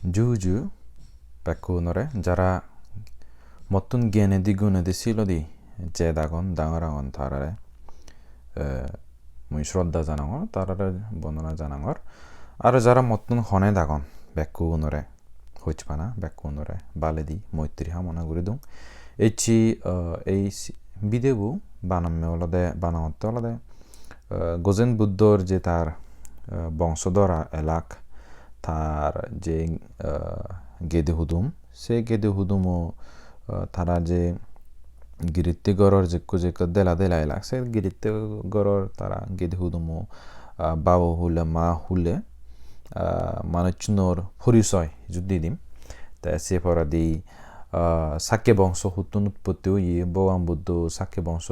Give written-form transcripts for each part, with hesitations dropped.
Juju 백군어래 자라 মতন জ্ঞানেদি গুণেদি ছিলদি জেদাগন ডাঙরাগন তারারে মুই শ্রদ্ধা জানাঙর তারারে বর্ণনা জানাঙর আর যারা মতন হনে দাগন বেকুনরে হইচপানা বেকুনরে বালেদি মৈত্রী হামনা গুরি দুং এইচি এই বিদেবু বানামে ওলাদে বানাওতে ওলাদে গজেন বুদ্ধর যে তার বংশধর এলাক তার যে গেদে হুদুম সে গেদে হুদুমও তারা যে গিরিত্তিগরর যে দেলা দেলাই লাগছে গিরিত্তিগরর তারা গেদে হুদুমও বাবু হুলে মা হুলে মানুষজনের পরিচয় যদি দিম তাই সে পরা দি সাকে বংশ হুতুন উৎপত্তিও বগাম বুদ্ধ সাকে বংশ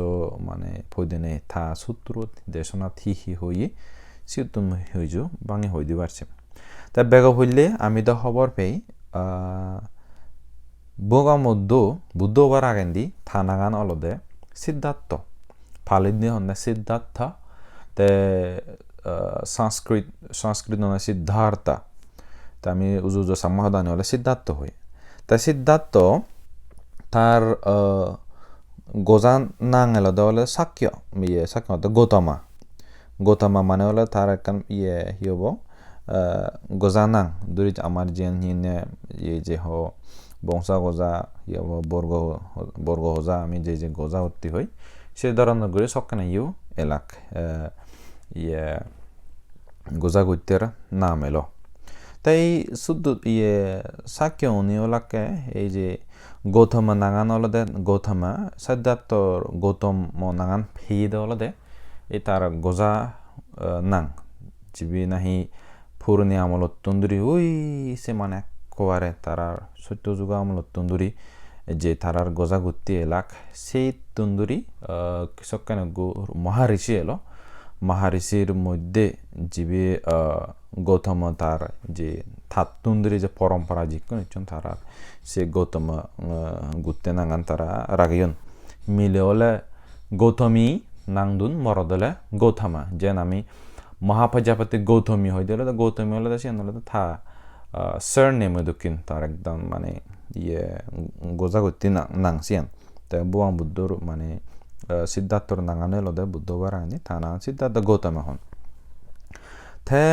মানে ফৈদিনে থা সূত্র দেশনা থিহি হইয়ে সিউতুম হইজ বাঙে হই দি পারছে তাই বেগ হইলে আমি তো খবর পেই বগামধ্য বুদ্ধ হবার আগেন্দি থানাগান অলদে সিদ্ধার্থ ফালিদি হন্নে সিদ্ধার্থ তে সংস্কৃত নয় সিদ্ধার্থা তা আমি উজু সামহাদানি হলে সিদ্ধার্থ হই তাই সিদ্ধার্থ তার গোজান নাং এলদে হলে সাক্ষ্য সাক্ষ্য গৌতমা মানে হলে তার একখান হব গোজানাং দুরি আমার যে যে হ বংশা গজা বর্গ হজা আমি যে গজা হত্তি হই সে ধরনের করে সকানে এলাক গোজা গত্যের নাম এলো তাই শুদ্ধ সাক্ষ্য উনি ওলাকে এই যে গৌতম নাঙান অলদে গৌতমা সিদ্ধার্থর গৌতম নাঙান ফেয়ে দে অলদে এই তার গোজা নাং জিবি নাহি পুরনি আমলত তন্দুরি ওই সে মানে কোয়ারে তারার সত্যযুগ আমলত তন্দুরি যে তারার গজা গুত্তি এলাক সেই তন্দুরি সকানে মহারিষি এলো মহারিষির মধ্যে জিবি গৌতম তার যে থাত তন্দুরি যে পরম্পরা জিকুন তারার সে গৌতম গুত্তে নাঙান তারা রাগিয়ন মিলে হলে গৌতমী নাংদুন মরদলে গৌতমা যেন আমি মহাপ্রজাপতি গৌতমী হয়ে দিলে গৌতমী হলে সে হলে থা সার নেম দক্ষিণ তার একদম মানে গোজা গতি নাংসিয়ান তাই বুয়াং বুদ্ধর মানে সিদ্ধার্থর নাঙানে লদে বুদ্ধ বারানি থানা সিদ্ধার্থ গৌতম হন থে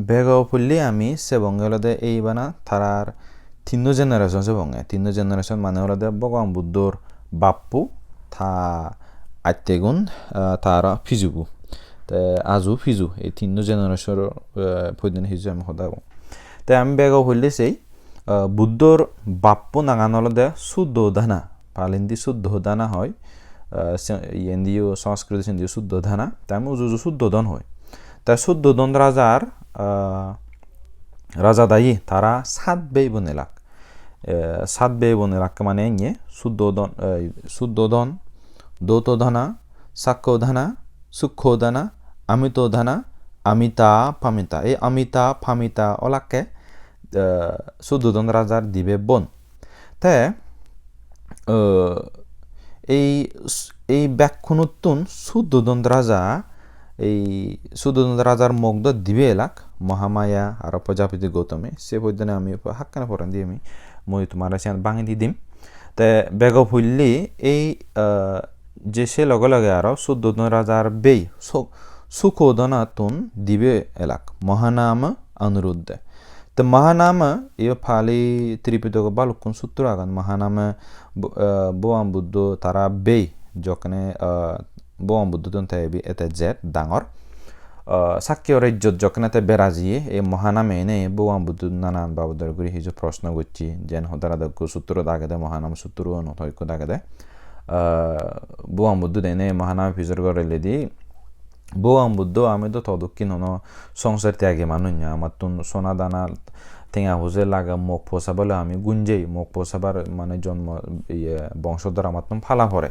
বেগ ফুললি আমি সে বঙ্গে লদে এই বানা তারার তিন জেনারেশন সে বঙ্গে তিন জেনারেশন মানে হলদে বগাং বুদ্ধর বাপ্পু থা আত্তেগুন তারা ফিজুবু আজু ফিজু এই তিন জেনারেশন ফৈদিন হিজু আমি সদাগ তাই আমি বেগ হইলে সেই বুদ্ধর বাপ্পু নাঙান হলদে শুদ্ধ ধানা পালিন্দি শুদ্ধ দানা হয় ইন্দিও সংস্কৃত সিন্দিও শুদ্ধ ধানা তাই আমি উজু শুদ্ধ দন হয় তাই শুদ্ধ দন রাজা দায়ী তারা সাত বেই বনেলাক মানে ইয়ে শুদ্ধ দন দৌত ধানা সাক্ষ্য ধানা সূক্ষ্ম দানা আমিত ধানা আমিতা ফামিতা এই আমিতা ফামিতা ওলাকে শুদ্ধোধন রাজার দিবে বন তে এই ব্যাখ্যানুত্তুন শুদ্ধোধন রাজার মগ্ধ দিবে এলাক মহামায়া আর প্রজাপতি গৌতমে সে বৈদ্যনে আমি হাক্কানে পড়ান দিয়ে আমি মই তোমার বাঙি দি দিম তে বেগ ফুললি এই যে সে লগে লগে আরো শুদ্ধোধন রাজার বেই সুখোদনাতুন দিবে এলাক মহানাম অনুরুদ্ধে তো মহানাম ফালি ত্রিপিটক বালুকুন সূত্র আগান মহানাম বোয়াম বুদ্ধ তারা বেই যখন বোয়াম বুদ্ধ তাইবি এতে জেট ডাঙর সাক্ষী রাজ্যত যখন এতে বেরাজিয়ে এই মহানামে এনে বোয়াম বুদ্ধ নানান বাবুদের গুরি হিজু প্রশ্ন করছি যেন হতারা দক্ষ সূত্র দাগে দেয় মহানাম সূত্র নথৈক্য দাগে দেয় বোয়াম বুদ্ধ এনে মহানাম ফিজর করে দি বোয়াম বুদ্ধ আমি তো তদক্ষিণ হন সংসার ত্যাগে মানুষ না আমার তো সোনা দানা ঠেঙা হুজে লাগা মুখ পোষাবলে আমি গুঞ্জেই মুখ পোষাবার মানে জন্ম বংশধর আমার তো ফালা পড়ে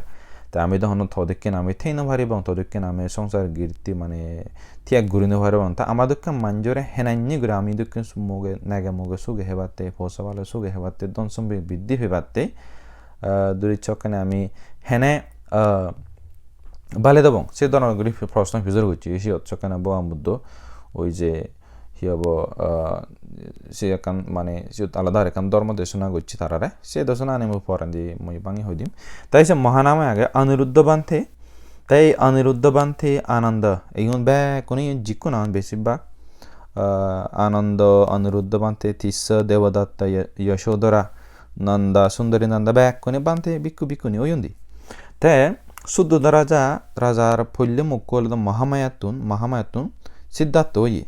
তাই আমি তখন তদক্ষিণ আমি থেই নভারি এবং তদক্ষিণ আমি সংসার গীর্তি মানে ত্যাগ ঘুরি নভারি এবং তা আমার দক্ষিণ মাঞ্জরে হেনাইনি ঘুরে আমি দক্ষিণ মুগে নাগে মুগে সুগে হেবাতে পোষাবালে সুগে হেবাতে দনসম বৃদ্ধি হেবাতে দুই চকানে আমি হেনে বালে দেবং সে ধরনের প্রশ্ন ফিজর করছি এসে হচ্ছে কেন বোয়াম বুদ্ধ ওই যে হিয়ব সে একান মানে সিউত আলাদা একান ধর্ম দেশনা করছি তারারে সে দেশনা আনিমু পরান দি মই বাঙি হই দিম তাই সে মহানামে আগে অনিরুদ্ধ বান্থে তাই অনিরুদ্ধ বান্থে আনন্দ এইগুন বে কোনি জিকু না বেশিরভাগ আনন্দ অনিরুদ্ধ বান্থে তিস্স দেবদত্ত যশোধরা নন্দা সুন্দরী নন্দা ব্যাক কোনি বান্থে বিক্কু বিক্কুনি ওয়ুন্দি তে সুদ্ধ রাজার ফল্যে মুখ্য হল মহামায়াতুন সিদ্ধার্থ ওই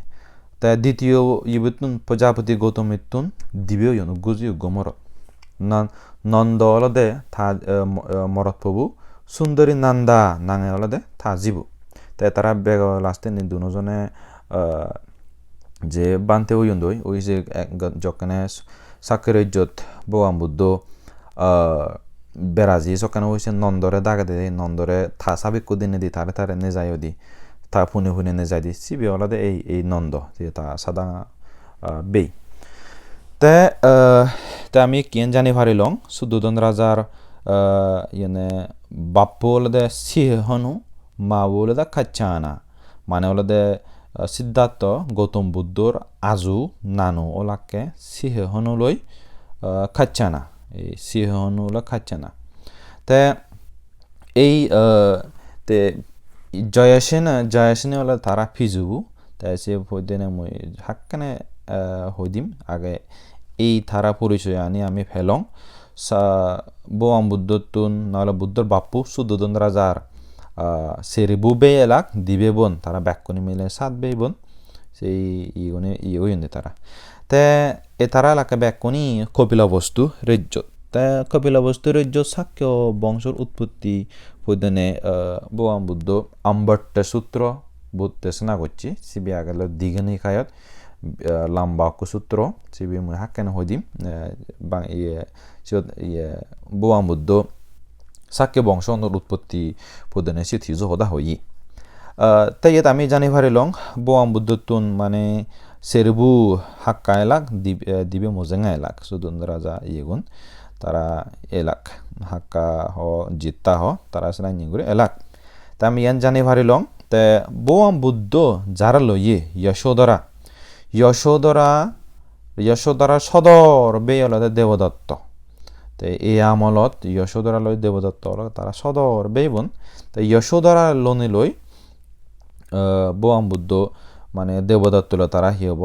তে দ্বিতীয় ইবুতুন প্রজাপতি গৌতম ইতুন দিবে ওয়ুন গুজি গোমর নন্দ হলদে থা মরত প্রভু সুন্দরী নন্দা নাঙে হলদে থা জীব তে তারা বেগ লাস্টে নি দুজনে যে বান্তে ওয়ুন দই ওই যে যখানে সাকের ইজ্জত বোয়াম বুদ্ধ বেরাজি সকানে হয়েছে নন্দরে দাগে দে নন্দরে থা সাবিকু দিনে দি তারে নে যায় দি তা ফুনে নে যায় দি সিবি ওলাদে এই নন্দ যে তা সাদা বেই তে আমি কেন জানি ভারিলং সুদুদন রাজার ইয়েনে বাপ্পু ওলাদে সিহনু মা ওলাদে খাচ্চানা মানে ওলাদে সিদ্ধার্থ গৌতম বুদ্ধর আজু নানু ওলাকে সিহনু লই খাচ্চানা এই সিহনুলা খাচ্ছে না তে এই তে জয়াসেনে হলে তারা ফিজুবু তাই সে হইদেনে মই হাক্কানে হইদিম আগে এই তারা পরিচয় আনি আমি ফেলং বোয়াম বুদ্ধতুন নাহলে বুদ্ধর বাপ্পু সুদোদন রাজার সেরিবু বে এলাক দিবে বোন তারা ব্যাকুনি মিলে সাত বে বোন সেই ইগুনে ইয়ে তারা তে এ তারা এলাকা ব্যাকুনি কপিলাবস্তু রাজ্য তে কপিলাবস্তু রাজ্য শাক্য বংশর উৎপত্তি হইদেনে বোয়াম বুদ্ধ আম্বট্ট সূত্র বুদ্ধ স্না করছি সিবি আগেল দিঘনি খায়ত লাম্বাক্য সূত্র সিবি মই হাক্কেন হইদিম ইয়ে বোয়াম বুদ্ধ শাক্য বংশ উৎপত্তি হইদেনে সিথিজ হদা হই তাই আমি জানি ভারিলং বোয়াম বুদ্ধতুন মানে সেরবু হাক্কা এলাক দিবে মোজেঙ্গা এলাক সুদুন রাজা ইয়েগুন তারা এলাক হাক্কা হ জিত্তা হ তারা সেলাই নিগুরে এলাক তা আমি ইয়ান জানি ভারিলং তে বোয়াম বুদ্ধ যারা লইয়ে যশোদরা সদর বে অলদে দেবদত্ত তে এই আমলত যশোদরা লই দেবদত্ত তারা সদর বেবন তে যশোদরা লোনে লই বোয়াম বুদ্ধ মানে দেবদত্তলে তারা হিয়ব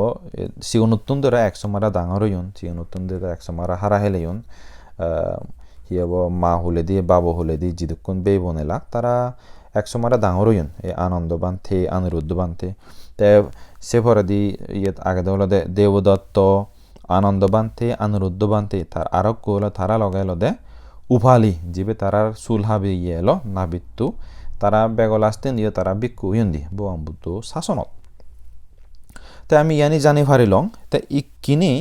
সিগনুত্তুন ধরে একশো মারা ডাঙর হইন সিগনুত্তুন ধরে একশো মারা হারা হেলেইন হিয়ব মা হলে দিয়ে বাবু হলে দিয়ে জিদুক্ষণ বেই বনেলাক তারা একশো মারা ডাঙর হইন এই আনন্দ বান্থে অনিরুদ্ধ বান্থে তে সে পরে দি ইয়ে আগে হলো দেবদত্ত আনন্দ বান্থে অনিরুদ্ধ বান্থে তার আরোগ্য হলো তারা লগাইল দে উফালি জিবে তারার সুলহাবি ইয়ে এলো না বিত্তু তারা বেগল আসতেন দিয়ে তারা বিক্ষু হইন দি বোয়াম বুদ্ধ শাসনত তে আমি ইয়ানি জানি ভারিলং তে ইকিনি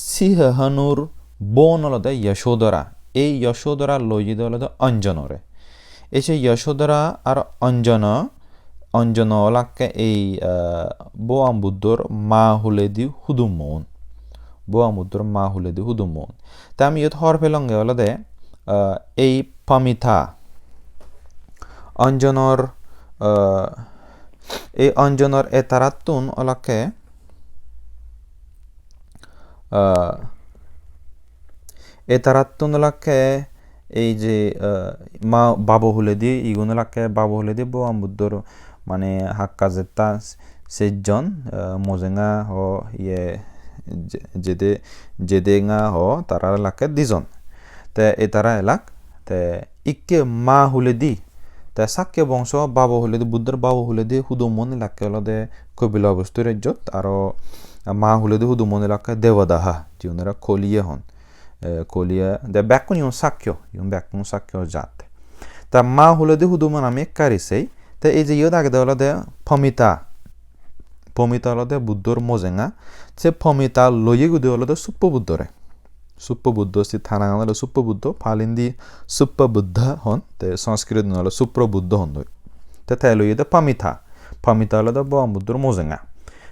সিংহানুর বোন হলদে যশোদরা এই যশোদরা লইজিদ হলদে অঞ্জনরে এই যে যশোদরা আর অঞ্জন ওলাকে এই বোয়াম বুদ্ধর মা হুলে দি হুদুমন বোয়াম বুদ্ধর মা হুলে দি হুদুমন তে আমি ইয়ত হর ফেলঙ্গে হলদে এই পামিথা অঞ্জনর এই অঞ্জনর এ তারাতুন ওলাকে এ তারাতুন ওলাকে এই যে মা বাবু হলে দি ইগুন ওলাকে বাবু হলে দি বোয়াম বুদ্ধর মানে হাক্কা জেতা সেজন মোজেঙ্গা হ ইয়ে জেদেঙ্গা হ তারা এলাকে দিজন তে এ তারা এলাক তে ইকে মা হলে দি তে সাক্য বংশ বাবু হলে দি বুদ্ধর বাবু হলে দি হুদুমন এলাকে হলদে কপিলাবস্তু রাজ্যত আর মা হলে দি হুদুমন এলাকে দেবদাহা যিওনারা কলিয়ে হন কলিয়া দে ব্যাকুন ইউন সাক্য ব্যাকুন সাক্য জাত তা মা হলে দি হুদুমন আমি কারিছেই তে এই যে ইয়দ আগে দে হলদে ফমিতা হলদে বুদ্ধর মোজেঙ্গা সে ফমিতা লইয়ে গুদে হলদে সুপ্প বুদ্ধরে সুপ্প বুদ্ধ সে থানা হলো সুপ্প বুদ্ধ ফালিন্দি সুপ্প বুদ্ধ হন তে সংস্কৃত হলো সুপ্র বুদ্ধ হন তে তাই লইয়ে দে ফমিতা হলদে বোয়াম বুদ্ধর মোজেঙ্গা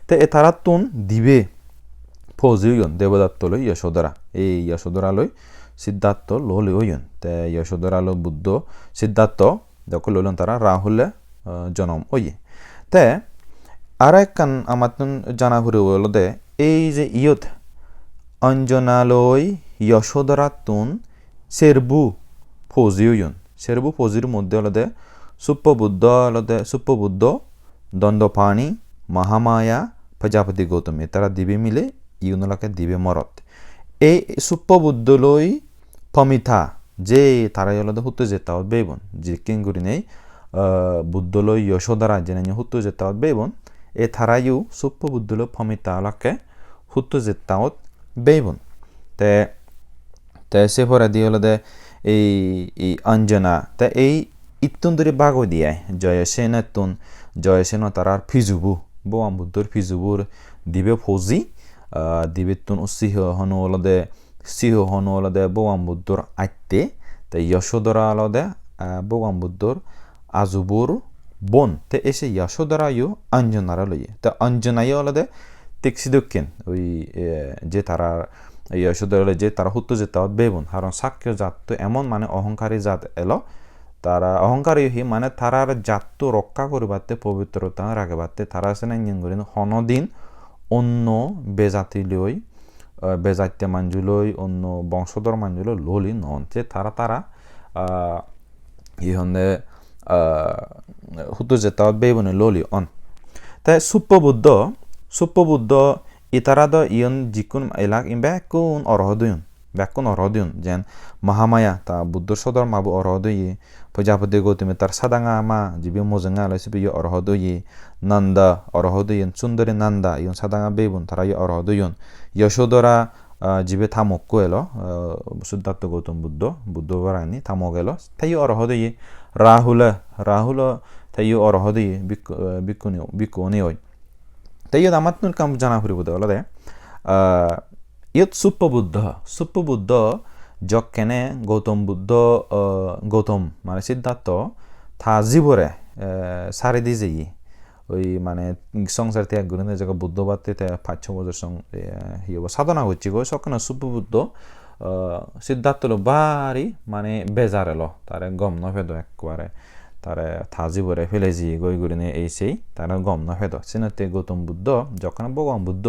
তে এ তারা তুন দিবে ফৌজিয়ন দেবদত্ত লই যশোদরা এই যশোদরা লই সিদ্ধার্থ লই হইন তে যশোদরা লো বুদ্ধ সিদ্ধার্থ দেখো লইলেন তারা রাহুলে জনম ওই তে আর একখান আমাতন জানা ঘুরে বলতে এই যে ইয়ত অঞ্জনালয় যশোদরাতুন সেরবু ফৌজিউন সেরবু ফৌজির মধ্যে হলদে সুপ্পবুদ্ধ দণ্ডপাণি মহামায়া প্রজাপতি গৌতম তারা দিবে মিলে ইউনলাকে দিবে মরত এই সুপ্পবুদ্ধলই ফমিথা যে তারাই হলদে হুতো যেতাও বেবন যে কিংগুরি নেই বুদ্ধলই যশোদরা জেনে হুতো যেতাও বেবন এ থারাইও সুপ্পবুদ্ধল ফমিতা হলাকে হুতো যেতাও বেবন তে তে সে পরে দিয়ে হলদে এই অঞ্জনা তে এই ইত্তুন ধরে বাগো দিয়ায় জয়সেন তারার ফিজুবু বোয়াম বুদ্ধর ফিজুবুর দিবে ফৌজি দিবে তুন সিহ হনু হলদে বোয়াম বুদ্ধর আইতে তাই যশোদরা হলদে বোয়াম বুদ্ধর আজুবুর বোন তে এসে যশোদরা ইউ অঞ্জনারা লইয়ে তা অঞ্জনাই হলদে টেক্সি দক্ষিণ ওই যে তারা যশোদরা যে তারা হুত্তো যেতে বেবন কারণ সাক্ষ্য জাত তো এমন মানে অহংকারী জাত এলো তারা অহংকারী হি মানে তারার জাত রক্ষা করবাতে পবিত্রতা রাখবাতে তারা আছে না হনদিন অন্য বেজাতি লই বেজাতীয় মাঞ্জুলই অন্য বংশধর মাঞ্জুলই ললি নন যে তারা ইহনে হুতো যেতে বেবনে ললি অন তাই সুপ্পবুদ্ধ ইতারা দ ইয়ন যিকোন এলাক বেকুন অরহদয়ন যেন মহামায়া তা বুদ্ধ সদর মাবু অরহদয়ে প্রজাপতি গৌতমে তার সাদাঙা মা জিবি মোজঙা আলাইসি বিয়ে অরহদয়ে নন্দা অরহদয়ন সুন্দরী নন্দা ইয়ন সাদাঙা বেবুন তারা ইয়ে অরহদয়ন যশোদরা জিবে থামক এলো সিদ্ধার্থ গৌতম বুদ্ধবারানি থামক এলো তাই অরহদয়ে রাহুল তাই অরহদয়ে বিকুনি হয় তাই আমার কাম জানা ফুরিব দে ইয়ত সুপ্পবুদ্ধ যকেনে গৌতম মানে সিদ্ধার্থ থা জীবরে সারি দি যাই ওই মানে সংসার ত্যাগ করে জায়গা বুদ্ধবাদে 5-6 বছর সাধনা করছি গো সকানে সুপ্পবুদ্ধ সিদ্ধার্থ বাড়ি মানে বেজার এলো তারে গম নভেদ একবারে তারে থাজিবরে ফেলেছি গই গুড়ি নিয়ে এই সেই তারা গম নভেদ সিনাতে গৌতম বুদ্ধ যখন ভগবান বুদ্ধ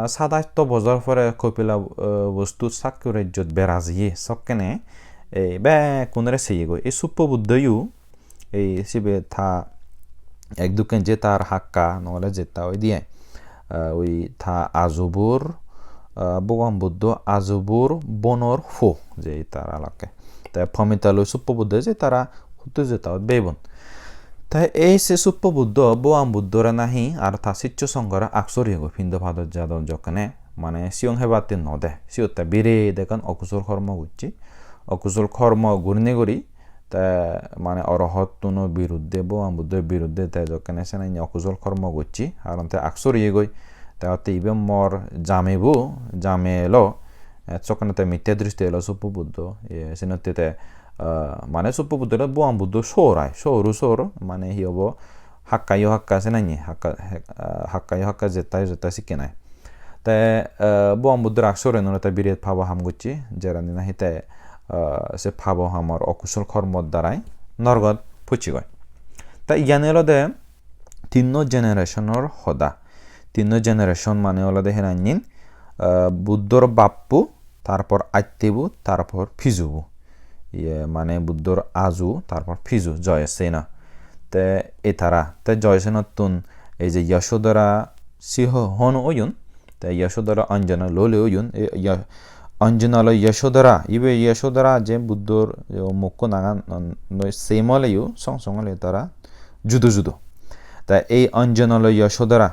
27 বছর পরে কপিলা বস্তু সাক্ষ্য রাজ্যত বেরাজিয়ে সকেনে এই কোনরে সেই গই এই সুপ্পবুদ্ধইও এই শিবে থা এক দুকেন যে তার হাক্কা নহলে যেতা ওই দিয়ে ওই থা আজুবুর ভগবান বুদ্ধ আজুবুর বনর ফো যে তার আলাকে তাই ফমিতালয় সুপ্পবুদ্ধ যে তারা হুতো যেতা বেবন তাই এই সে সুপ্পবুদ্ধ বোয়াম বুদ্ধরা নাহি আর তা সিচ্চ সংগরা আকসরি গো ফিন্দ ভাদর যাদব যখনে মানে সিয়ং হেবাতে নদে সিয়তা বিরে দেখান অকুশল কর্ম গুচ্ছি অকুশল কর্ম গুণে করি তা মানে অরহত্তন বিরুদ্ধে বোয়াম বুদ্ধের বিরুদ্ধে তাই যখনে সে নাই অকুশল কর্ম গুচ্ছি আর তে আকসরি গই তাতে ইবে মর জামে এলো চকনে তাই মিথ্যা দৃষ্টি এলো সুপ্পবুদ্ধ সিনতে মানে সুপ্পবুদ্ধরা বোয়াম বুদ্ধ সৌর মানে হি হব হাক্কাইও হাক্কা আছে নাই হাক্কাইও হাক্কা যেটা শিখে নাই তাই বোয়াম বুদ্ধর আকসরে নলে তাই বিরেত ফাবো হাম গুচ্ছি যেরানি নাহি তাই সে ফাবো হামর অকুশল কর্মর দ্বারাই নরগত ফুচি গয় তাই ইয়ানি হলো দে 3 জেনারেশনের হদা 3 জেনারেশন মানে হলো দে হেনাইন বুদ্ধর বাপ্পু তারপর আত্মেবু তারপর ফিজুবু মানে বুদ্ধর আজু তারপর ফিজু জয়সেনা তে এতারা তে জয়সেনতুন এই যে যশোদরা সিহ হন ওয়ুন তে যশোদরা অঞ্জনা লোলে ওয়ুন অঞ্জনাল যশোদরা ইবে যশোদরা যে বুদ্ধর মুখ্য নাগান সেমলেও সংসংলে তারা জুদো তা এই অঞ্জনাল যশোদরা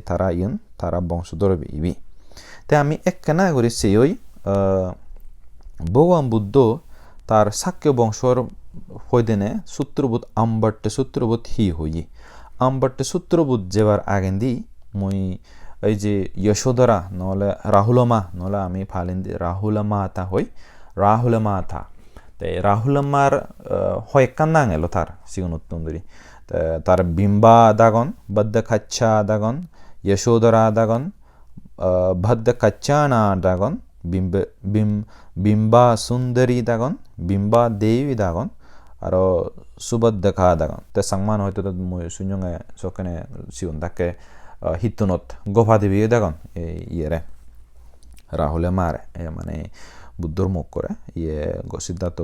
তারা ইউন তারা বংশধর ইবি তাই আমি একখানা করে সেই ওই ভগবান বুদ্ধ তার সাক্ষ্য বংশর হইদেনে সূত্রবোধ আম্বাট্টে সূত্রবোধ হই আম্বাট্টে সূত্রবোধ যেবার আগেন দি মই এই যে যশোদরা নহলে রাহুলমা নহলে আমি ফালিন দি রাহুলমা তা হই রাহুলমা তা তাই রাহুলমার হয় কান্না গেল তার সিগুন উত্তন্দরি তার বিম্বা দাগন বদ্ধ খাচ্ছা দাগন যশোদরা দাগন ভদ্দ কাচ্চানা দাগন বিম্বা সুন্দরী দাগন বিম্বা দেবী দাগন aro subad dekha dagan te sangman hoyto moi sunyonge sokene siun dakke hitunot gofa debi dagan yere rahule mare মানে বুদ্ধর মুখ করে সিদ্ধার্থ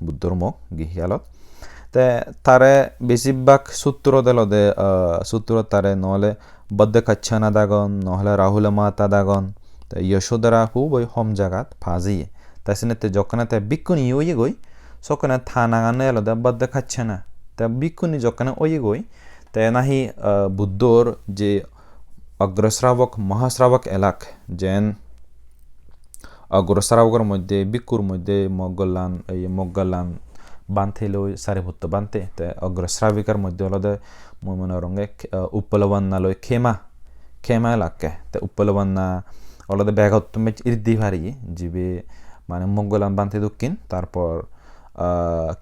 বুদ্ধর মুখ গিহিয়ালত তে তারে বেশিরভাগ সূত্র দিল দে সূত্র তারে নহলে বদ্ধ খাচ্ছানা দাগন নহলে রাহুল মাতা দাগন তে যশোদরা খুব ওই হম জাগাত ফাজিয়ে তাই সিনেতে যখন তে বিকুনি ওই গই সকনে থানা গানে এলো দে বদ্ধ খাচ্ছানা তে বিকুনি যখন ওই গই তে নাহি বুদ্ধর যে অগ্রশ্রাবক মহাশ্রাবক এলাক যেন অগ্রশ্রাবকের মধ্যে বিকুর মধ্যে মগলান বানতে লই সারিভূত বানতে তে অগ্রশ্রাবিকার মধ্যে হলদে মনে রঙে উপলবন্না লই খেমা এলাকে তে উপলবন্না হলদে ব্যাগত ইর্দি ভারি জিবে মানে মগলান বানতে দক্ষিণ তারপর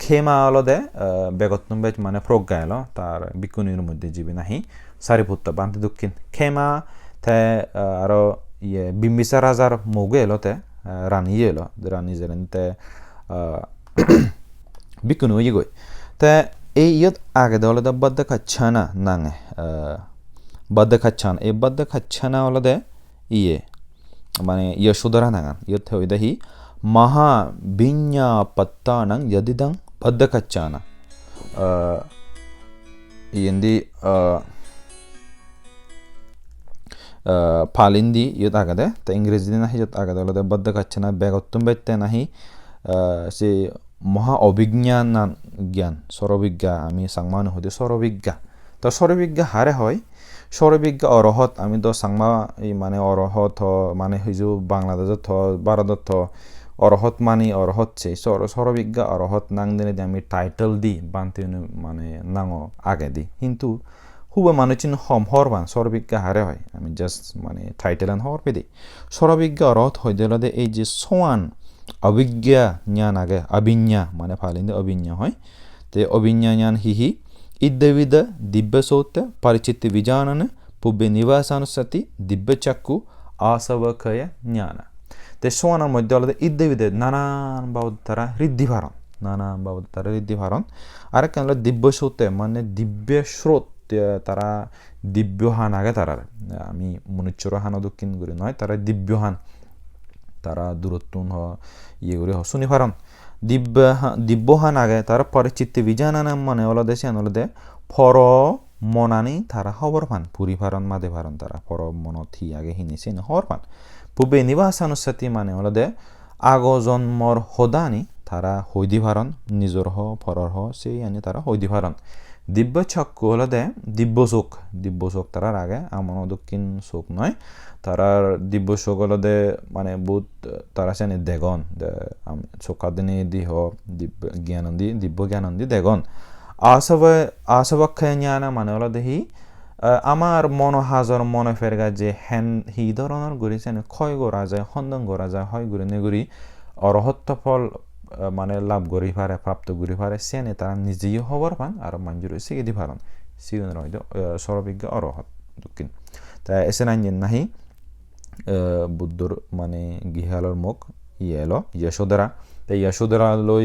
খেমা হলদে ব্যাগত মানে প্রজ্ঞা এলো তার বিকুনির মধ্যে জিবে নাহি সারিভূত বানতে দক্ষিণ খেমা তে আরো বিম্বিসার রাজার মগু এলোতে রানী এলো রানী জেরেনতে বিকুনি ওই গই তে এই ইয়ত আগে দলে বদ্ধ খাচ্ছানা নাঙে বদ্ধ খাচ্ছানা এই বদ্ধ খাচ্ছানা হলদে মানে যশোদরা নাঙান ইয়ত হই দেহি মহা বিඤ্ঞা পত্তানং যদিদং বদ্ধ খাচ্ছানা ইয়েন্দি ফালিন্দি ইয়ত আগদে তে ইংরেজি নাহি যত আগদে হলদে বদ্ধ খাচ্ছানা বেগত্তুম বেতে নাহি সে মহা অভিজ্ঞান জ্ঞান সরবিজ্ঞা আমি সাংমান হতে সরবিজ্ঞা তো সরবিজ্ঞা হারে হয় সরবিজ্ঞা অরহত আমি তো সাংমা মানে অরহত মানে হইজু বাংলাদেশত ভারতত অরহত মানি অরহত সেই সরবিজ্ঞা অরহত নাং দিনে আমি টাইটেল দি বানতে মানে নাঙো আগে দি কিন্তু হুবে মানুষিন হম হরবান সরবিজ্ঞা হারে হয় আমি জাস্ট মানে টাইটেল আন হর পেদি সরবিজ্ঞা অরহত হই দিল এই যে সোয়ান অভিজ্ঞা জ্ঞান আগে অভিজ্ঞা মানে ফালিন্দে অভিজ্ঞা হয় তে অভিজ্ঞা জ্ঞান হিহি ইদ্যবিদ দিব্য সৌত্য পরিচিতি বিজানন পুব্বে নিবাসানুসতি দিব্য চাক্ষু আসবক্ষয় জ্ঞান তে সোয়ানার মধ্যে হলো ইদ্যবিদে নানান বাবদ তারা ঋদ্ধি ভারণ আরেক হলো দিব্য সৌত্য মানে দিব্য স্রোত তারা দিব্যহান আগে তারার আমি মনুষ্যর হান দক্ষিণ করে নয় তারা দিব্যহান তারা দূরত্ব করে শুনি ফারণ দিব্যহান আগে তারা পরিচিতি বিজানান মানে অলদেশে আনলদে ফর মনানি তারা খবর পান পুরি ফারণ মাদে ফারণ তারা ফর মন থি আগে হিনিছে খবর পান পূর্বে নিবাসানুসাতি মানে অলদে আগ জন্মর হদানি তারা হৈদি ফারণ নিজর ফরর সেই আনি তারা হৈদি ফারণ দিব্য চক্ষু হলদে দিব্য চোখ তারার আগে আমন দক্ষিণ চোখ নয় তারার দিব্য চোখ হলদে মানে বহুত তারা সেনে দেগন চোখাদিনী দি দিব্য জ্ঞানন দি দেগন আসবাক্ষয় জ্ঞান মানে হলো দেহি আমার মনোহাজর মনে ফেরগা যে হেন হি ধরনের ঘুরি সেনে ক্ষয় করা যায় খন্দন করা যায় হয় ঘুরি নেগুরি অরহত্ব ফল মানে লাভ করি পারে প্রাপ্ত করি পারে সেনে তারা নিজেই হবার পান আর মঞ্জুর শিখে দি পারেন সিগুনের হয়তো সরবিজ্ঞ অরহত দক্ষিণ তাই এসে নাইন নাহি বুদ্ধর মানে গিহালর মুখ এলো যশোদরা তাই যশোদরা লই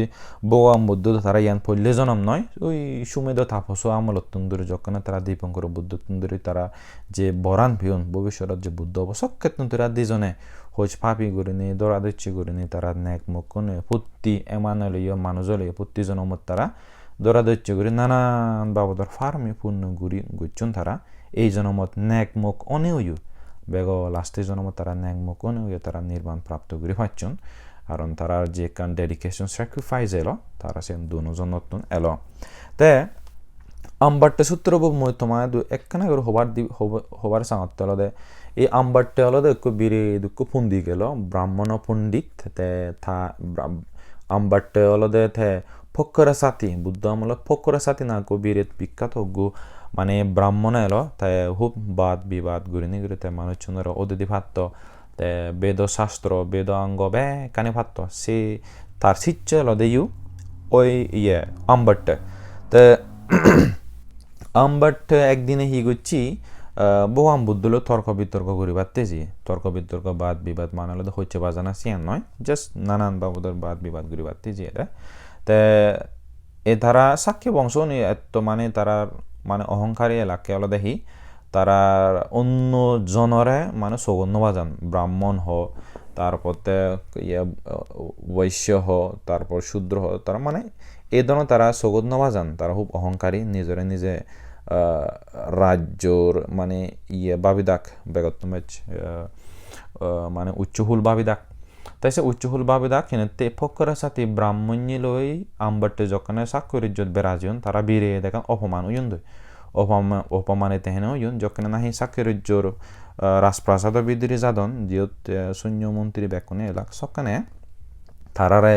বৌয়াম বুদ্ধ তারা ইয়ান পড়লে জনম নয় ওই সুমেধ তাপস আমলত তুন্দুরি যখন তারা দীপঙ্কর বুদ্ধ তুন্দুরি তারা যে বরান ভিয়ন ভবিষ্যৎ যে বুদ্ধ অবসক্ষেত তারা দুজনে হইচ পাপি করিনি দৌড়াদৌড়ি করিনি তারা নেক মুখ কোনে পুত্তি এমানলীয় মানুষলীয় পুত্তি জনমত তারা দৌড়াদৌড়ি করি নানান বাবদর ফার্মে পূর্ণ গুড়ি গুচ্ছন তারা এই জনমত নেক মুখ অনেও বেগ লাস্টের জনমত তারা নেক মুখ অনেও তারা নির্বাণ প্রাপ্ত করে পাচ্ছেন কারণ তারা যে কান ডেডিকেশন স্যাক্রিফাইস এলো তারা সে দুজন নতুন এলো তে আম্বারটে সূত্র মই তোমায় একখানা করে হবার সামর্থ্য হলো দে এই আম্বারটে হলো একটু বিরে দুঃখ পুন্দি গেল ব্রাহ্মণ পণ্ডিত তে থা আম্বারটে হলো দে থে ফকরা সাথী বুদ্ধ আমলত ফকরা সাথী না কো বিরে বিখ্যাত গো মানে ব্রাহ্মণ এলো তাই খুব বাদ বিবাদ গুরিনি গুরি তাই মানুষ চন্দ্র অদিতি ভাত্ত তে বেদ শাস্ত্র বেদ অঙ্গ বে কানে ভাত্ত সে তার শিষ্য এলো দেয়ু ওই আম্বারটে তে আম্বারটে একদিনে হি গুচ্ছি বহু বুদ্ধলো তর্ক বিতর্ক করি বাদতেছি তর্ক বিতর্ক বাদ বিবাদ মানালে হচ্ছে বাজানা সিয়ান নয় জাস্ট নানান বাবুদের বাদ বিবাদ করি বাদতেছি এটা তে এ তারা সাক্ষী বংশ নিয়ে এত মানে তারা মানে অহংকারী এলাকা হলো দেখি তারা অন্য জনরে মানে সৌগন্য বাজান ব্রাহ্মণ হ তারপরে ইয়ে বৈশ্য হ তারপর শূদ্র হ তারা মানে এই ধরনের তারা সৌগন্য বাজান তারা খুব অহংকারী নিজরে নিজে রাজ্যর মানে ইয়ে বাবিদাক বেগত মানে উচ্চহুল বাবিদাক তাই সে উচ্চহুল বাবিদাক কিন্তু ফকরের সাথে ব্রাহ্মণ্য লই আম্বাটে যখন সাক্ষরিজ্জত বেরাজিয়ন তারা বীরে দেখেন অপমান উয়ন দই অপমানে তেহেনেও ইউন যখন নাহি সাক্ষরিজ্জর রাজপ্রাসাদ বিদ্রি যাদন যিয়ত সৈন্য মন্ত্রী বেকনে এলাক সকানে তারারে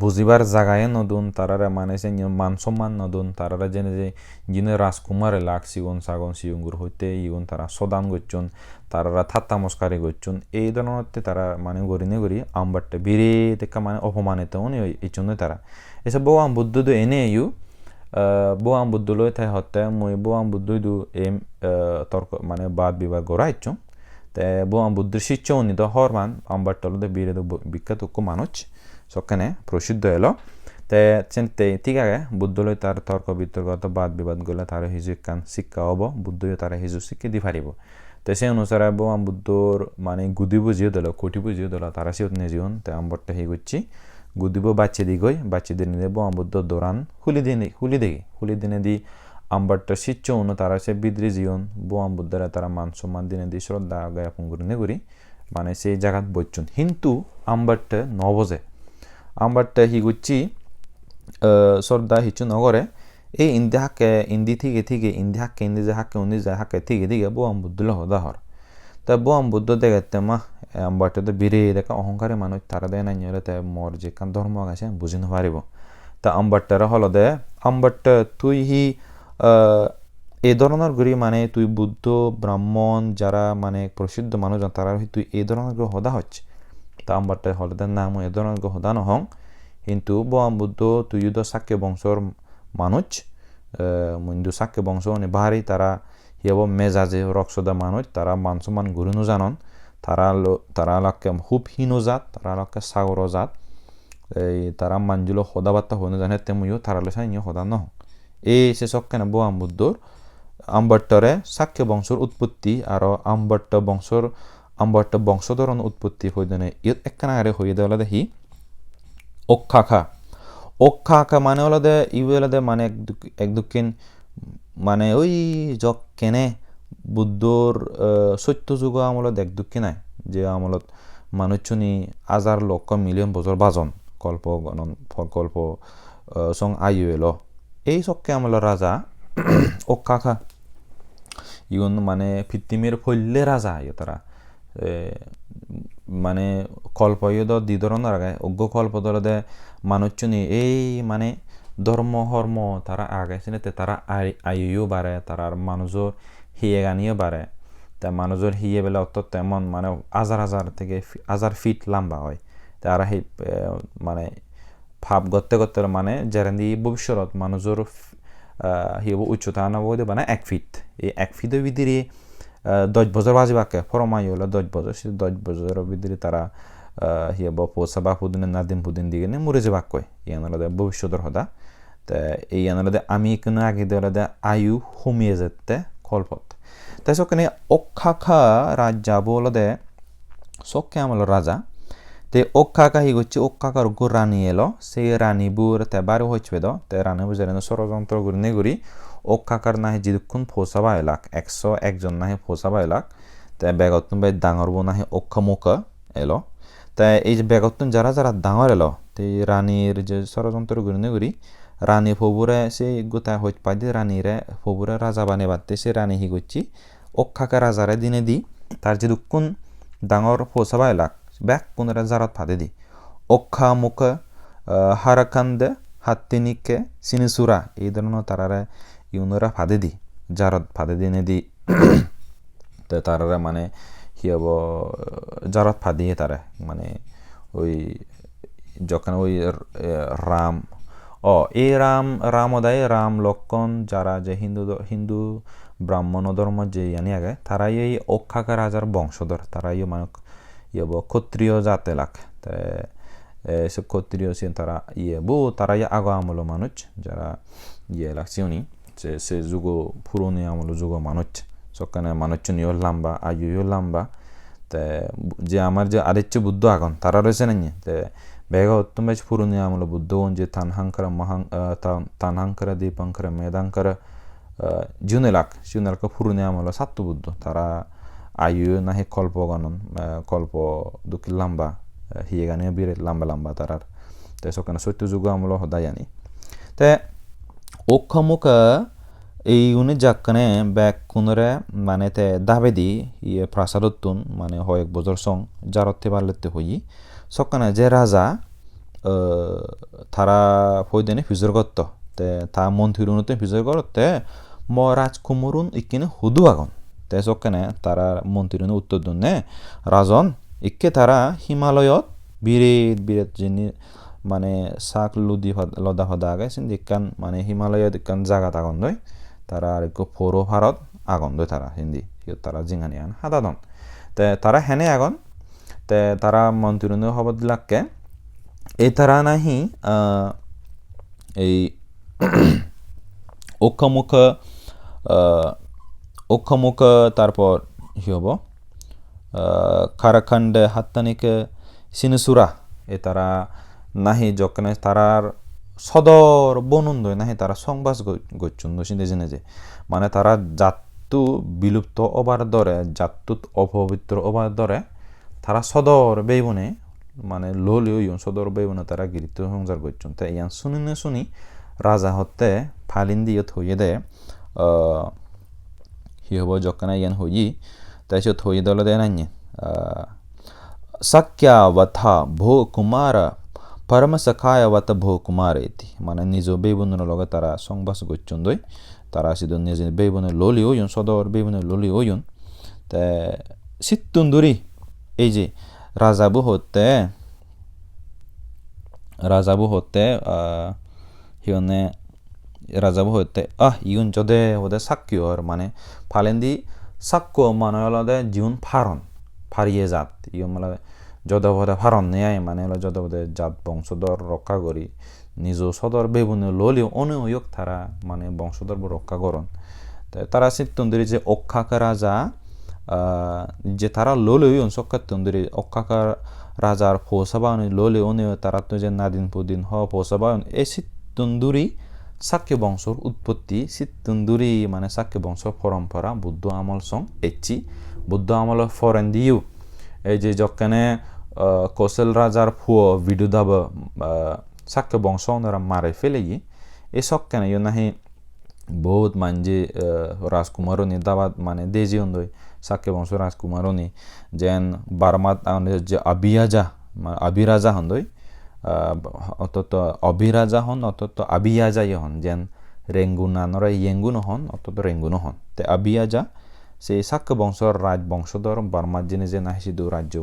বুঝিবার জায়গায় নদুন তারারে মানে সে মান সম্মান নদুন তারারে জেনে যে যিনি রাজকুমার এলাক সিগুন সাগন সিগুর হইতে ইগুন তারা সদান গচ্ছুন তারা থাত্তা মস্কারি গচ্ছুন এই ধরনের তারা মানে গড়িনে গড়ি আমবারটা বিরে দেখা মানে অপমানিত এই জন্য তারা এসব বউ আম বুদ্ধ দু এনে ইউ বউ আম বুদ্ধ লই থাই হতে মই বউ আম বুদ্ধ দু এম তর্ক মানে বাদ বিবাদ গড়া ইচ্ছুম তে বউ আম বুদ্ধের শিষ্য উন্নীত হরমান আমবারটা বিরে বিখ্যাত মানুষ সকানে প্রসিদ্ধ এলো তে চিন্তে ঠিক আছে বুদ্ধলৈ তার তর্ক বিতর্ক বাদ বিবাদ গলে তার হিজু কান শিক্ষা হব বুদ্ধই তার হিজু শিক্ষা দি পারিব তো সেই অনুসারে আম বুদ্ধর মানে গুদি বুঝিয়ে দিল কোটি বুঝিয়ে দিল তারা সিও নিজীবন তে আমবরটা হে করছি গুদিব বাচ্চা দি গই বাচ্চা দিনে দেব আম বুদ্ধ দৌড়ান হুলি দিনে দি আমবারটা শিষ্য অনু তারা সে বিদ্রি জীবন আম বুদ্ধরা তারা মান সম্মান দিনে দি শ্রদ্ধা জ্ঞাপন করি নেগুরি মানে সেই জায়গাত বইচুন কিন্তু আমবারটা নবজে আমবারটা হি গুচ্ছি শ্রদ্ধা হিচু নগরে এই ইন্দি থেকে ইন্দি যে হাকে থেকে বউ আম বুদ্ধ হদাহর তা বউ আম বুদ্ধ দেখতে মা আমবারটা তো বিরে দেখা অহংকারী মানুষ তারা দেয় না নিলে তাই মর যে কান ধর্ম গেছে বুঝি পারিব তা আমবারটারা হলো দে আমবারটা তুই হি এই ধরনের গুড়ি মানে তুই বুদ্ধ ব্রাহ্মণ যারা মানে প্রসিদ্ধ মানুষ তারা তুই এই ধরনের হদা হচ্ছে তা আমবারটা হলো দে নাম এই ধরনের হদা নহং কিন্তু বম বুদ্ধ তুই যুদ্ধ সাক্য বংশর মানুষ মন্দু সাক্য বংশ বাহারি তারা হিয়াব মেজাজে রক্সদা মানুষ তারা মান সম্মান গুরুনু জানন তারা লক্ষ্যে খুব হীনো জাত তারা লক্ষ্যে সাগর জাত এই তারা মানজুলো সদাবার্তা হনু জানে তেমনিও তারা লেসাই নিয়ে সদা নহ এই সে সক্ষে বম বুদ্ধর আম্বট্টরে সাক্য বংশর উৎপত্তি আর আম্বট্ট বংশধরন উৎপত্তি হইদনে একখানা আরে হয়ে দেওয়া দেখি অক্ষাখা মানে হলো দে ইউএলদে মানে এক দুঃখিন মানে ওই যক কেনে বুদ্ধর সত্য যুগ আমলত এক দুঃখী নাই যে আমলত মানুষজনী হাজার লক্ষ মিলিয়ন বছর বাজন কল্প সং আয়ু এলো এই চক্কে আমল রাজা অক্ষাখা ইউন মানে পৃথিবীর ফল্লে রাজা তারা মানে কল্প দি ধরনের আগে অজ্ঞ কল্প ধরতে মানুষজনী এই মানে ধর্ম তারা আগাইছে তারা আয়ুও বাড়ে তারার মানুষের হিয়ে গানিও বাড়ে তা মানুষের হিয়ে বেলা অত তেমন মানে হাজার ফিট লম্বা হয় তারা সেই মানে ভাব করতে মানে যেরান্দি ভবিষ্যৎ মানুষের হিয়ে উচ্চতা নবদে মানে 1 ফিট এই 1 ফিটের ভিতরে 10 বছর বাজিবাকে ফরমাই হলো 10 বছর সে 10 বছরের ভিতরে তারা হিয়াব পোসা বা পুদিনের নাদিম পুদিন দিকে নে মরে যাবাক কয় ইয়ানলদে ভবিষ্যতের হদা তা এই ইয়ানলদে আমি কোনো আগে দেওয়ালদে আয়ু কমিয়ে যেতে কল্পত তাই সকানে অক্ষাখা রাজা বলদে সকে আমল রাজা তে অক্ষাখা হি হচ্ছে অক্ষাখার গো রানী এলো সেই রানী বুর তে বারো হচ্ছে দ তে রানী বুঝারে ষড়যন্ত্র করি নেগুরি অক্ষাখার নাহি যতক্ষণ ফোসাবা এলাক 101 জন নাহি ফোসাবা এলাক তে বেগতুন বাই ডাঙর বো নাহি অক্ষমুখা এলো তাই এই যে বেগতুন যারা ডাঙর এলো তে রানীর যে ষড়যন্ত্র করি নেগুরি রানী ফবুরে সে গোটা হইত পাই দিয়ে রানীরে ফবুরে রাজা বানে বাদতে সে রানী হি করছি অক্ষাকা রাজারে দিনে দি তার যে দুক্ষণ ডাঙর ফোসাবা এলাক ব্যাক কোনরা জারাত ফাদে দি অক্ষা মুখ হারাকান্দে হাত্তিনিকে সিনিসুরা এই ধরনের তারারে ইউনরা ফাদে দি জারাত ফাদে দিনে দি তো তারারে মানে কি হব জারাত ফাদিয়ে তারা মানে ওই যখন ওই রাম এই রামদায় রাম লক্ষণ যারা যে হিন্দু ব্রাহ্মণ ধর্ম যে ইয়ানি আগে তারাই এই অক্ষাকা রাজার বংশধর তারাই মানে ক্ষত্রিয় জাত এলাক এসব ক্ষত্রিয় ছিলেন তারা তারা আগো আমল মানুষ যারা লাগছিওনি সে যুগ পুরনো আমল যুগ মানুষ সকানে মানুষ নিয়ে লাম্বা আয়ুও লাম্বা তে যে আমার যে আদিত্য বুদ্ধ আগন তারা রয়েছে না তে বেগা উত্তম বেশ পুরনো আমল বুদ্ধ যে তানহাঙ্করা তানহাঙ্করা দীপাঙ্করা মেদাঙ্করা জিউনেলাক পুরনো আমল সাত্তু বুদ্ধ তারা আয়ু নাহি কল্প গণন কল্প দুঃখী লাম্বা হিয়ে গানে বিরে লাম্বা তারার তে সকানে সত্য যুগ আমল সদায় আনি তে ওক্ষমুখ এই উনি যাকনে ব্যাক কোনরে মানে তে দাবেদি প্রাসাদতুন মানে হয়েক বছর সং জারতে পারলেতে হই সকানে যে রাজা তারা ফৈদেনে ফিজর করত তে তা মন্ত্রী উন্নতে ফিজর করতে ম রাজকুমরুন ইকিনে হুদু আগন তে সকানে তারা মন্ত্রী উত্তর দুনে রাজন ইকে তারা হিমালয়ত বিরেত যিনি মানে শাক লদা হদা আগে সিন্দিকান মানে হিমালয়ত ইকান জাগাত আগন দই তারা আর একটু পৌর ভারত আগন দই তারা হিন্দি তারা জিঙানি আন হাদাদন তে তারা হেনে আগন তে তারা মন্ত্রী হবদ লাগকে এই তারা নাহি এই অক্ষমুখ তারপর কি হব খারাখণ্ড হাত্তানিক সিনুসুরা এ তারা নাহি যখনে তারার সদর বনুন দই নাহি তারা সংবাস গচ্ছুন সিন্দে জেনে যে মানে তারা জাতু বিলুপ্ত অবার দরে জাতুত অপবিত্র অবার দরে তারা সদর বেইবনে মানে লোলিও সদর বেইবনে তারা গিরিত সংসার গচ্ছুন তাই ইয়ান শুনি রাজা হতে ফালিন দিয়ে থইয়ে দে হি হব যখনে ইয়ান হই তাই সে থইয়ে দলে দেয় নাই সাক্যাবথা ভো কুমার পরম সখায়বত ভো কুমার এতি মানে নিজ বেইবনের লগে তারা সংবাস গচ্ছুন দই তারা সিধু নিজ বেইবনে ললি ওয়ুন সদর বেইবনে ললি ওয়ুন তে সিত্তুন্দুরি এই যে রাজাবু হতে হিয়নে রাজাবু হতে ইউন যদে ওদে সাক্যর মানে ফালেন্দি সাক্য মানে হলদে জিউন ফারিয়ে জাত ইউ মানে যদবদে ফারন নেয় মানে হলো যদবদে জাত বংশধর রক্ষা করি নিজ সদর বেবুনে ললিও অনুয়োগ তারা মানে বংশধর রক্ষা করন তারা সিত্তন্দরি যে অক্ষাকা রাজা যে তারা ললিও সক্ষাতন্দরি অক্ষাকা রাজার ফৌসাবান ললি অনুয় তারা তো যে নাদিন পুদিন ফৌসাবান এই সিত্তন্দুরি সাক্য বংশর উৎপত্তি সিত্তন্দুরি মানে সাক্য বংশ পরম্পরা বুদ্ধ আমল সং এচ্ছি বুদ্ধ আমল ফরেন দিও এই যে যখনে কৌশল রাজার ফুয় বিদুদাব সাক্য বংশ ওনারা মারে ফেলে এই সক্কেনে ইয়ে নাহি বহুত মানজি রাজকুমারনী দাবাদ মানে দেজি হন্দই সাক্য বংশ রাজকুমারনী যেন বারমাত যে আবিরাজা হন্দই অতত অভিরাজা হন অতত আবিয়াজা হন যেন রেঙ্গুনা নরা ইয়েঙ্গুনো হন অতত রেঙ্গুনো হন তে আবিয়াজা সেই সাক্য বংশর বংশধর বার্মার জিনে যে নাহি সিধু রাজ্য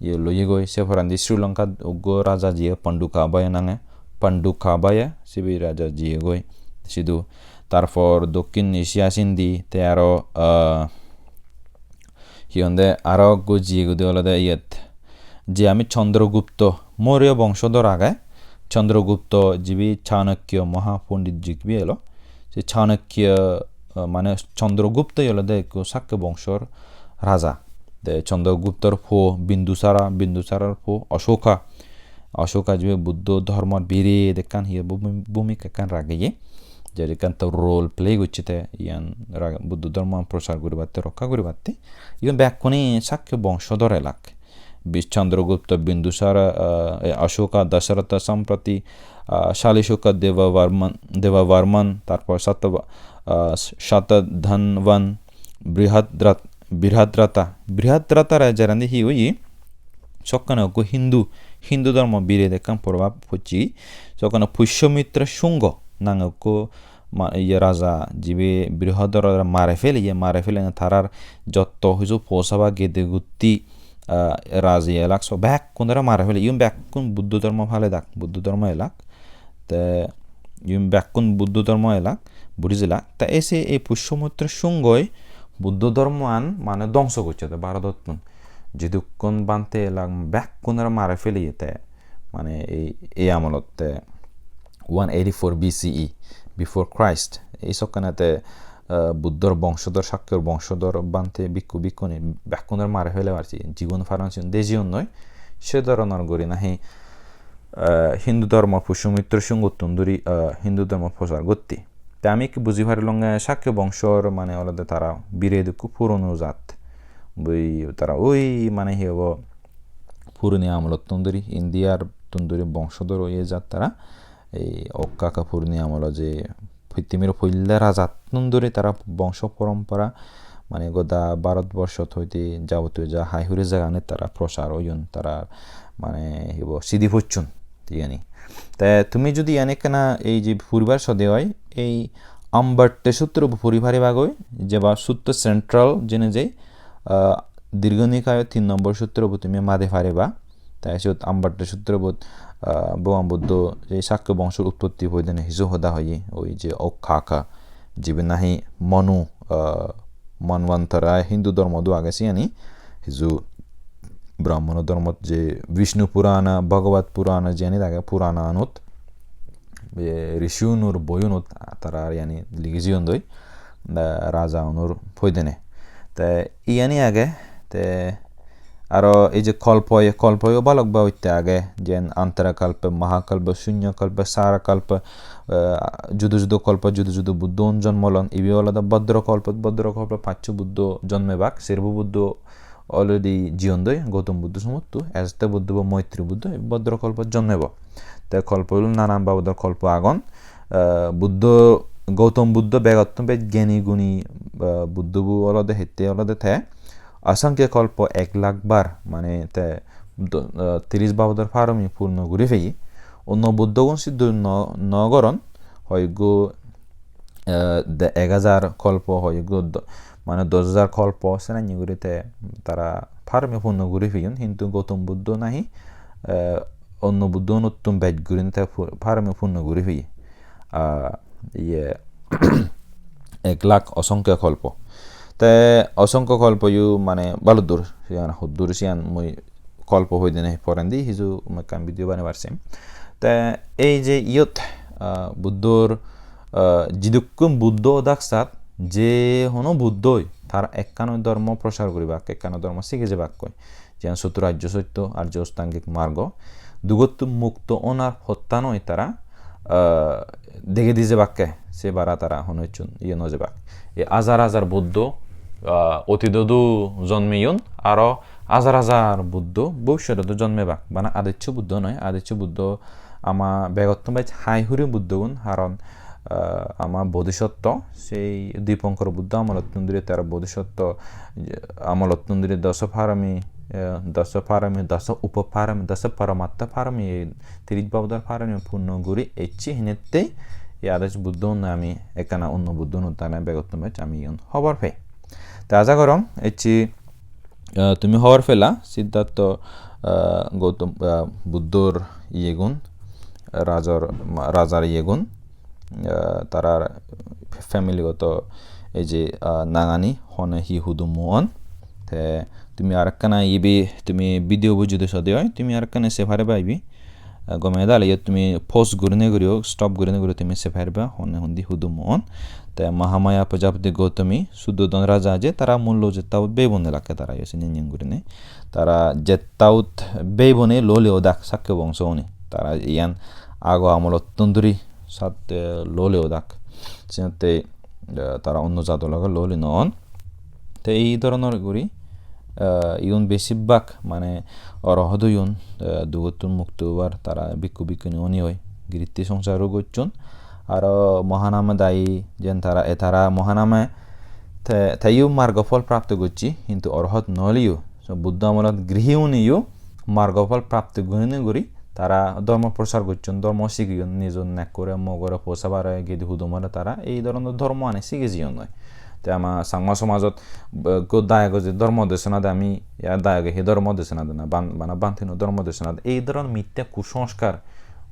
ইয়ে লইয়ে গই সে ফরান্দি শ্রীলঙ্কা উগ্র রাজা জিয়ে পাণ্ডু খাবায়ে সিবি রাজা জিয়ে গই সিধু তারপর দক্ষিণ এশিয়া সিন্ধি তে আরো হিয়ন্দে আরো গো জিয়ে গদি হলদে ইয়েত যে আমি চন্দ্রগুপ্ত মৌর্য বংশধর আগে চন্দ্রগুপ্ত জিবি চাণক্য মহাপণ্ডিত জিগবি এলো সে চাণক্য মানে চন্দ্রগুপ্ত হলদে সাক্য বংশর রাজা চন্দ্রগুপ্তর ফো বিন্দুসারার ফো অশোকা যে বুদ্ধ ধর্মর বীরে দেখান হিয়ে ভূমিকা কান রাগে যেখান তো রোল প্লে করছে ইয়ান বুদ্ধ ধর্ম প্রচার করিবাতে রক্ষা করিবাতে ইয়ন ব্যাকুনি সাক্য বংশধর এলাক চন্দ্রগুপ্ত বিন্দুসার অশোকা দশরথ সম্প্রতি শালিশোকা দেববর্মন তারপর শতধন্বন বৃহদ্রতা রাজারান্দি হি ওই সকানে হিন্দু ধর্ম বীরে দেখান প্রভাব হচ্ছি সকানে পুষ্যমিত্র শুঙ্গ নাঙ্গকো ইয়ে রাজা জিবে বৃহদর মারে ফেলে তারার যত হইছো পোষাবা গেদে গুত্তি রাজি এলাক সব ব্যাক কোনরা মারে ফেলে ইউম ব্যাক কোন বুদ্ধ ধর্ম ভালে দাক বুদ্ধ ধর্ম এলাক তে ইউম ব্যাক কোন বুদ্ধ ধর্ম এলাক বুঝিলা তা এসে এই পুষ্যমিত্র শুঙ্গই বুদ্ধ ধর্ম মানে ধ্বংস করছে ভারত যদি কোন বানতে এলাক ব্যাক কোনরা মারে ফেলে তে মানে এই আমলতে 184 BCE বিফোর ক্রাইস্ট এই সকানাতে বুদ্ধর বংশধর শাক্যর বংশধর বান্তে বিক্ষু বিক্ষণী ব্যাকুণের মারে হইলে পারছি জীবন ফারাঞ্চন দেজিয়ন নয় সে ধরনের গড়ি নাহি হিন্দু ধর্ম পুষ্যমিত্র সঙ্গতুন্দরী হিন্দু ধর্ম প্রচার গতি তা আমি কি বুঝি পারিলঙ্গে শাক্য বংশর মানে আলাদা তারা বীরে খুব পুরনো জাত বই তারা ওই মানে হি হব পুরনি আমলত তন্দুরি ইন্ডিয়ার তন্দুরি বংশধর ওই জাত তারা এই অক্কাকা পুরনি আমল যে তিমির ফৈল্লা রাজাত তন্দুরি তারা বংশ পরম্পরা মানে গোদা ভারতবর্ষত হইতে যাবতীয় যা হাইহুরে জাগানে তারা প্রসার ওইন তারা মানে হিব সিধি ফুচ্ছুন ইয়ানি তা তুমি যদি এনে কেনা এই যে পরিবার সদে হয় এই আম্বারটে সূত্র পরিবারে ভাগ হয় যে বা সূত্র সেন্ট্রাল জেনে যাই দীর্ঘনিকায় 3 নম্বর সূত্রবোধ তুমি মাদে ফারেবা তাই সে আম্বারটে সূত্রবোধ ভগবান বুদ্ধ যে শাক্য বংশের উৎপত্তি বৈদিনে হিজু হদা হয়ে ওই যে অক্ষাকা জীবে নাহি মনু মনবন্তরা হিন্দু ধর্ম দু আগে আনি হিজু ব্রাহ্মণ ধর্মত যে বিষ্ণু পুরাণ ভগবত পুরাণ জানি থাকে পুরাণ আনুত ঋষিউনুর বয়ুনুত তারা ইয়ানি লিগিজিয়ন দই রাজা অনুর ফৈদেনে তে ইয়ানি আগে তে আরও এই যে কল্পয় বালক বা হইতে আগে যেন আন্তরাকল্প মহাকল্প শূন্যকল্প সারাকল্প যুদো কল্প যুদো বুদ্ধ জন্মলন ইবি আলাদা ভদ্রকল্প 5 বুদ্ধ জন্মেবাক সেরবু বুদ্ধ অলরেডি জীবন দই গৌতম বুদ্ধ সমুত্তু এজতে বুদ্ধ বা মৈত্রী বুদ্ধ ভদ্রকল্প জন্মেব তাই কল্প হল নানান বাবুদের কল্প আগন বুদ্ধ গৌতম বুদ্ধ বেগত্তম বেদ জ্ঞানী গুণী বুদ্ধবু অলদে হেতে অলদে থে অসংখ্য কল্প 1 লাখ বার মানে তে 30 বাবুদের ফারমি পূর্ণ ঘুরে ফেই অন্য বুদ্ধগুণ সিদ্ধ নগরণ হয়গো 1000 কল্প হয়গো মানে 10,000 কল্প সেনানি ঘুরিতে তারা ফার্মে পূর্ণ ঘুরে ফেইন কিন্তু গৌতম বুদ্ধ নাহি অন্য বুদ্ধ নতুন ব্যাজ ঘুরিন তে ফার্মে পূর্ণ ঘুরে ফেই ইয়ে 1 লাখ অসংখ্য কল্প তে অসংখ্য কল্প ইউ মানে ভালো দূর সিয়ান হুদ্দুর সিয়ান মই কল্প হই দিনে পরেন দি হিজু কাম ভিডিও বানাই পারছি তে এই যে ইয়ত বুদ্ধর জিদুক্কুম বুদ্ধ দাকসাত যে হনো বুদ্ধই তার একখানো ধর্ম প্রসার করিবা একখানো ধর্ম শিখে যাবাক কয় যেন চতুরার্য সত্য আর্য অষ্টাঙ্গিক মার্গ দুগত মুক্ত অনার হত্যা নয় তারা দেখে দিয়ে যে বাক্যে সে বারা তারা হনচুন ইয়ে নজেবাক এই হাজার বুদ্ধ অতীতদু জন্মেয়ন আরও হাজার বুদ্ধ ভবিষ্যতদু জন্মেবাক মানে আদিচ্য বুদ্ধ নয় আদিচ্য বুদ্ধ আমা বেগত্তম বাইচ হাইহুরি বুদ্ধগুণ কারণ আমার বোধিসত্ত্ব সেই দীপঙ্কর বুদ্ধ আমলত্তন্দিরে তার বোধিসত্ত্ব আমলত্তন্দিরে দশ ফারামি দশ উপফারামি দশ পরমাত্মা ফারামি এই 30 বাবুদার ফারামি পূর্ণ গুরি এচ্ছি হিনেতেই এই আদেশ বুদ্ধ আমি একানা অন্য বুদ্ধ নতানা বেগত্তম বাইচ আমি হবার ফে তাজা গরম এচ্ছি তুমি হওয়ার ফেলা সিদ্ধার্থ গৌতম বুদ্ধর ইয়েগুণ রাজার ইয়েগুণ তারার ফ্যামিলিগত এই যে নাঙানি হনে হি হুদু মুয়ন তে তুমি আরেকখানা ইবি তুমি ভিডিও বুঝতে সদে হয় তুমি আরেকখানা সেভারে পাইবি গমে দালে তুমি পোস্ট ঘুরনে ঘুরিও স্টপ ঘুরনে ঘুরিও তুমি সেভারবা হনে হুন্দি হুদু মুয়ন তে মহামায়া প্রজাপতি গৌতমী সুদ্ধোধন রাজা যে তারা মূল্য জেত্তাউত বেবনে লাকে তারা ইয়েছে নিঞ্জিন ঘুরিনে তারা জেত্তাউত বেবনে লোলেও দাক সাক্য বংশ উনি তারা ইয়ান আগো আমলত তন্দুরি সাথে লোলেও দাক সিনতে তারা অন্য জাত লাগে লোলি নন তো এই ধরনের গুড়ি ইউন বেশিরভাগ মানে অরহদ ইউন দুগতুন মুক্তবার তারা বিক্ষু বিক্ষুনি অনি হয় গিরিত্তি সংসারও করছুন আর মহানামে দায়ী যেন তারা মহানামে তাইও মার্গফল প্রাপ্ত করছি কিন্তু অরহত নলিও বুদ্ধ আমলত গৃহীউনিও মার্গফল প্রাপ্ত গুণে করি তারা ধর্ম প্রচার করছেন ধর্ম শিখিও নিজন ন্যাক করে মগরে পোষাবার গেদি হুদুমারে তারা এই ধরনের ধর্ম আনে শিখে যিও নয় তো আমার সাংমা সমাজত দায়ক যে ধর্ম দেশনা দে আমি ইয়ার দায়কে সেই ধর্ম দেশনা দে না মানে বান্ধিনো ধর্ম দেশনা দে এই ধরনের মিথ্যা কুসংস্কার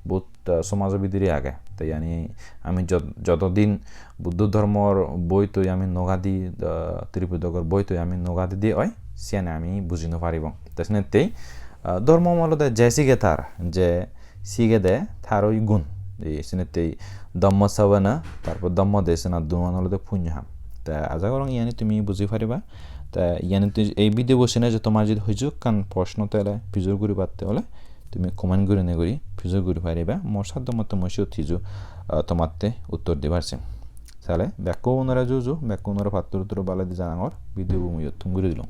বহুত সমাজবিধিরে আগে তাই আমি যতদিন বুদ্ধ ধর্মর বই তৈ আমি নগাদি ত্রিপিটকর বই তৈ আমি নগাদি দিয়ে হয় সিয়ানে আমি বুঝিনো পারিব তেই ধর্ম মূলত জেসিকে তার যে সিগে দে থারই গুণ এই সিনেতে দম্ম সাবানা তারপর দম্ম দেশে না দুমান হলো পুণ্যহাম তা আশা করং ইয়ানি তুমি বুঝি পারিবা তা ইয়ানি এই ভিডিও বসে না যে তোমার যদি হইজুক কান প্রশ্ন তাহলে ভিজুর করে পারতে হলে তুমি কমেন্ট করে নে করি ভিজুর করে পারিবা মোর সাধ্য মতো মসিও থিজু তোমাতে উত্তর দিবারছে তাহলে ব্যাক ওনারা জুজু ব্যাক ওনারা পাত্র উত্তর বালা দি জানাঙর ভিডিও মুই তুমি করে দিলাম